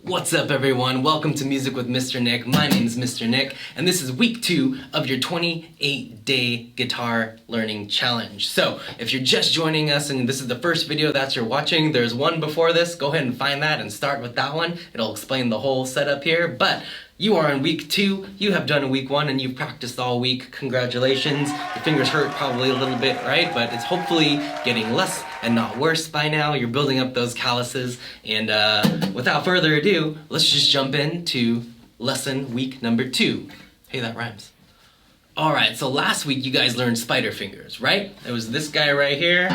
What's up everyone? Welcome to Music with Mr. Nick. My name is Mr. Nick and this is week 2 of your 28-day guitar learning challenge. So if you're just joining us and this is the first video that you're watching, there's one before this. Go ahead and find that and start with that one. It'll explain the whole setup here. But you are in week 2, you have done week 1 and you've practiced all week. Congratulations. Your fingers hurt probably a little bit, right? But it's hopefully getting less and not worse by now. You're building up those calluses. And without further ado, let's just jump into lesson week number 2. Hey, that rhymes. Alright, so last week you guys learned spider fingers, right? It was this guy right here.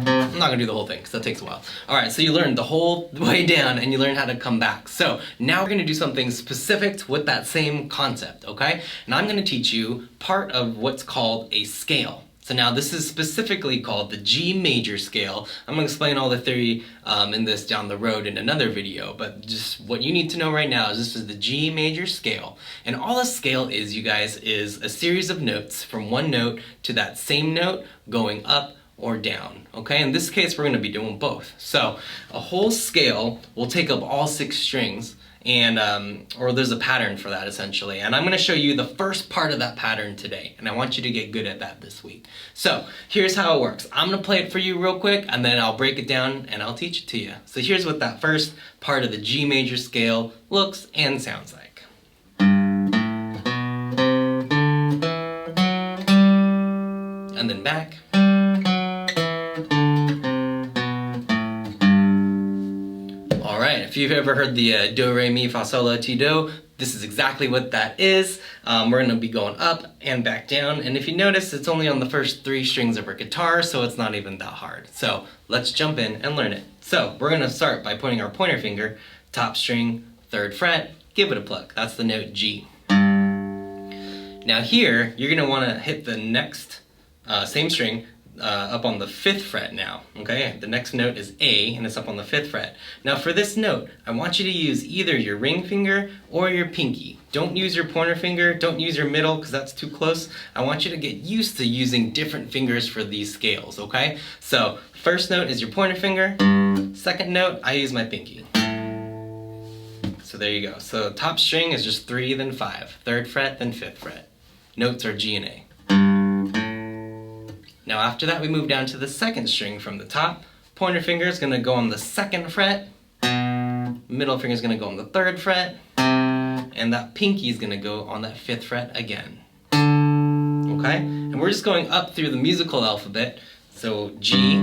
I'm not gonna do the whole thing because that takes a while. Alright, so you learned the whole way down and you learned how to come back. So now we're gonna do something specific with that same concept, okay? And I'm gonna teach you part of what's called a scale. So now this is specifically called the G major scale. I'm gonna explain all the theory in this down the road in another video, but just what you need to know right now is this is the G major scale. And all a scale is, you guys, is a series of notes from one note to that same note going up or down, okay? In this case, we're gonna be doing both. So a whole scale will take up all 6 strings and, or there's a pattern for that essentially. And I'm gonna show you the first part of that pattern today. And I want you to get good at that this week. So here's how it works. I'm gonna play it for you real quick and then I'll break it down and I'll teach it to you. So here's what that first part of the G major scale looks and sounds like. And then back. If you've ever heard the do, re, mi, fa, sol, la, ti, do, this is exactly what that is. We're going to be going up and back down, and if you notice, it's only on the first 3 strings of our guitar, so it's not even that hard. So let's jump in and learn it. So we're going to start by pointing our pointer finger, top string, 3rd fret, give it a pluck. That's the note G. Now here, you're going to want to hit the next same string, up on the 5th fret now, okay? The next note is A, and it's up on the 5th fret. Now for this note, I want you to use either your ring finger or your pinky. Don't use your pointer finger, don't use your middle, because that's too close. I want you to get used to using different fingers for these scales, okay? So, first note is your pointer finger, second note, I use my pinky. So there you go. So top string is just 3, then 5, 3rd fret, then 5th fret. Notes are G and A. Now after that we move down to the 2nd string from the top. Pointer finger is going to go on the 2nd fret, middle finger is going to go on the 3rd fret, and that pinky is going to go on that 5th fret again. Okay? And we're just going up through the musical alphabet. So G,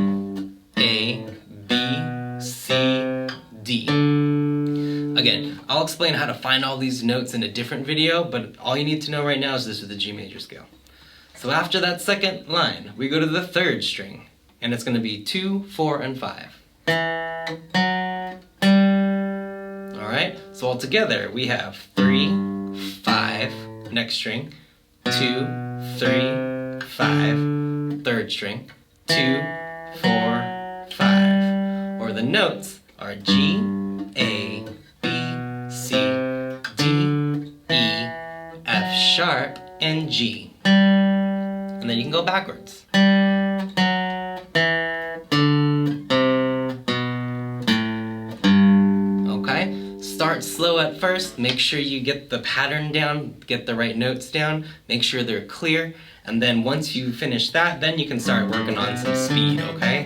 A, B, C, D. Again, I'll explain how to find all these notes in a different video, but all you need to know right now is this is the G major scale. So after that 2nd line, we go to the 3rd string, and it's going to be 2, 4, and 5. Alright, so all together we have 3, 5, next string, 2, 3, 5, 3rd string, 2, 4, 5. Or the notes are G, A, B, C, D, E, F sharp, and G. And then you can go backwards. Okay? Start slow at first, make sure you get the pattern down, get the right notes down, make sure they're clear, and then once you finish that, then you can start working on some speed, okay?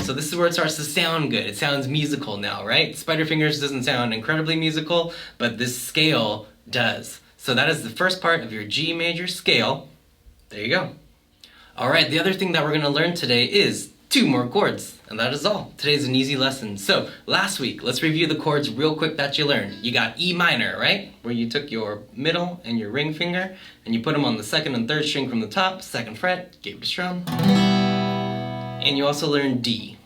So this is where it starts to sound good. It sounds musical now, right? Spider fingers doesn't sound incredibly musical, but this scale does. So that is the first part of your G major scale. There you go. Alright, the other thing that we're going to learn today is 2 more chords. And that is all. Today's an easy lesson. So, last week, let's review the chords real quick that you learned. You got E minor, right? Where you took your middle and your ring finger, and you put them on the 2nd and 3rd string from the top, 2nd fret, gave it a strum. And you also learned D.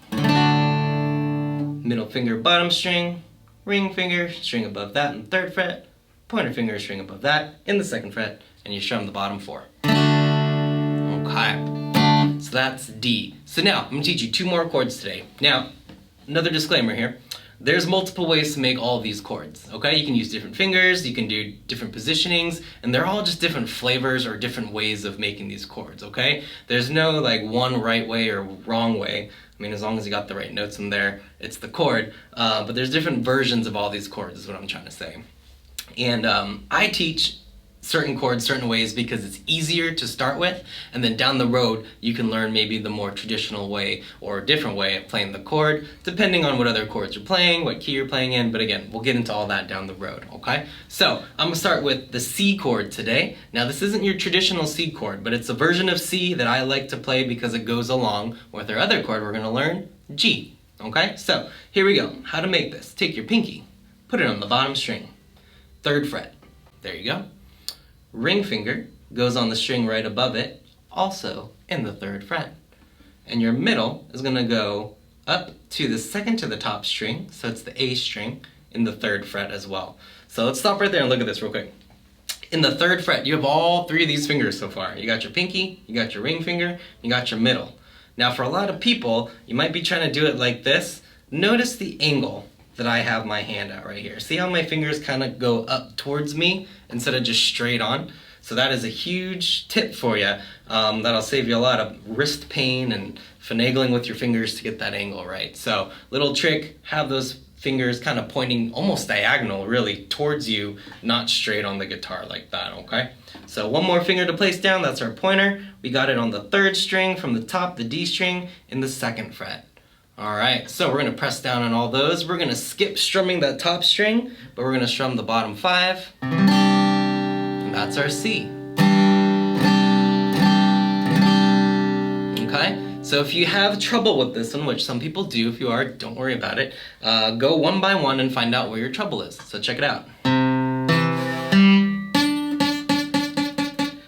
Middle finger, bottom string, ring finger, string above that in the 3rd fret, pointer finger, string above that in the 2nd fret, and you strum the bottom 4. Okay, so that's D. So now, I'm going to teach you 2 more chords today. Now, another disclaimer here. There's multiple ways to make all of these chords, okay? You can use different fingers, you can do different positionings, and they're all just different flavors or different ways of making these chords, okay? There's no like one right way or wrong way. I mean, as long as you got the right notes in there, it's the chord. But there's different versions of all these chords is what I'm trying to say. And I teach certain chords certain ways because it's easier to start with, and then down the road you can learn maybe the more traditional way or a different way of playing the chord, depending on what other chords you're playing, what key you're playing in, but again, we'll get into all that down the road, okay? So, I'm going to start with the C chord today. Now, this isn't your traditional C chord, but it's a version of C that I like to play because it goes along with our other chord we're going to learn, G, okay? So, here we go. How to make this. Take your pinky, put it on the bottom string, 3rd fret. There you go. Ring finger goes on the string right above it, also in the 3rd fret. And your middle is going to go up to the 2nd to the top string, so it's the A string, in the 3rd fret as well. So let's stop right there and look at this real quick. In the 3rd fret, you have all 3 of these fingers so far. You got your pinky, you got your ring finger, you got your middle. Now for a lot of people, you might be trying to do it like this. Notice the angle that I have my hand at right here. See how my fingers kind of go up towards me instead of just straight on? So that is a huge tip for you. That'll save you a lot of wrist pain and finagling with your fingers to get that angle right. So little trick, have those fingers kind of pointing almost diagonal really towards you, not straight on the guitar like that, okay? So one more finger to place down, that's our pointer. We got it on the 3rd string from the top, the D string, in the 2nd fret. Alright, so we're going to press down on all those. We're going to skip strumming that top string, but we're going to strum the bottom 5. And that's our C. Okay, so if you have trouble with this one, which some people do, if you are, don't worry about it. Go one by one and find out where your trouble is. So check it out.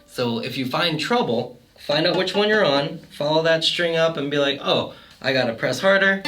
So if you find trouble, find out which one you're on, follow that string up and be like, oh, I gotta press harder.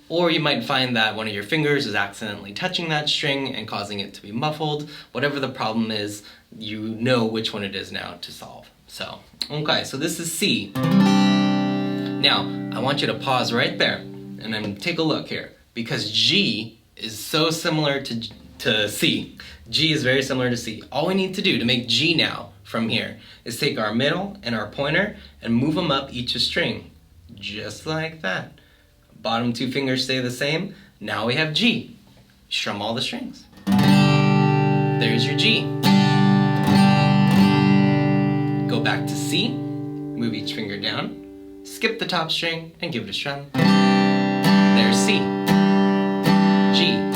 Or you might find that one of your fingers is accidentally touching that string and causing it to be muffled. Whatever the problem is, you know which one it is now to solve. So, okay, so this is C. Now, I want you to pause right there and then take a look here, because G is so similar to C. G is very similar to C. All we need to do to make G now from here is take our middle and our pointer and move them up each a string. Just like that. Bottom 2 fingers stay the same. Now we have G. Strum all the strings. There's your G. Go back to C. Move each finger down. Skip the top string and give it a strum. There's C. G.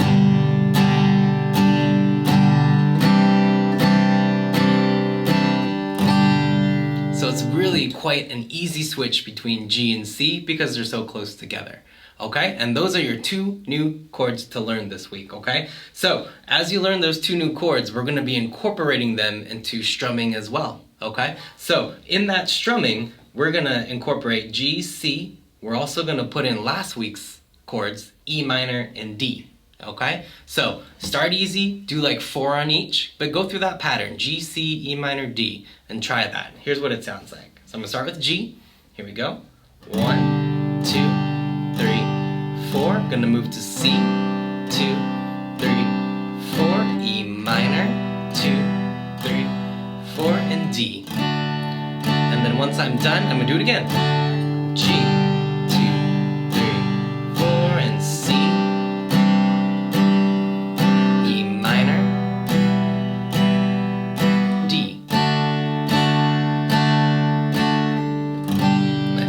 So it's really quite an easy switch between G and C because they're so close together, okay? And those are your 2 new chords to learn this week, okay? So as you learn those 2 new chords, we're gonna be incorporating them into strumming as well, okay? So in that strumming, we're gonna incorporate G, C. We're also gonna put in last week's chords, E minor and D. Okay, so start easy, do like 4 on each, but go through that pattern, G, C, E minor, D, and try that. Here's what it sounds like. So I'm gonna start with G. Here we go. 1, 2, 3, 4. Gonna move to C. 2, 3, 4. E minor. 2, 3, 4, and D. And then once I'm done, I'm gonna do it again. G, 2, 3, 4, and C.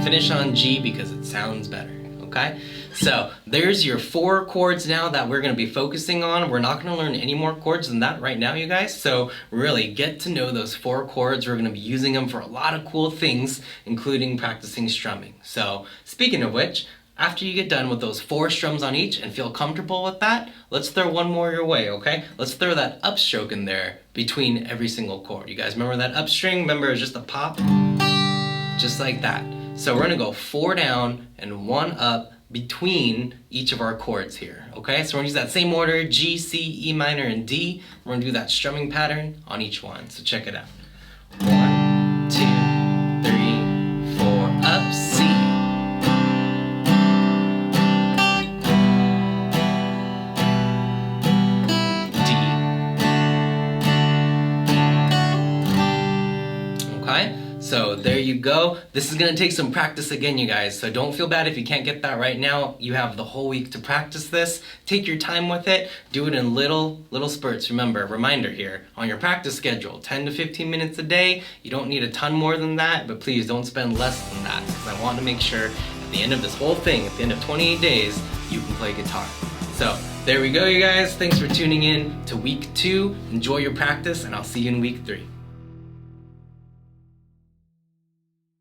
Finish on G because it sounds better, okay? So there's your 4 chords now that we're going to be focusing on. We're not going to learn any more chords than that right now, you guys. So really get to know those 4 chords. We're going to be using them for a lot of cool things, including practicing strumming. So speaking of which, after you get done with those 4 strums on each and feel comfortable with that, let's throw one more your way, okay? Let's throw that upstroke in there between every single chord. You guys remember that up string? Remember, it's just a pop? Just like that. So we're gonna go 4 down and 1 up between each of our chords here, okay? So we're gonna use that same order, G, C, E minor, and D. We're gonna do that strumming pattern on each one, so check it out. 1, 2, 3, 4, up, C. D. Okay? So there you go. This is gonna take some practice again, you guys. So don't feel bad if you can't get that right now. You have the whole week to practice this. Take your time with it. Do it in little spurts. Remember, reminder here, on your practice schedule, 10 to 15 minutes a day. You don't need a ton more than that, but please don't spend less than that, because I want to make sure at the end of this whole thing, at the end of 28 days, you can play guitar. So there we go, you guys. Thanks for tuning in to week 2. Enjoy your practice, and I'll see you in week 3.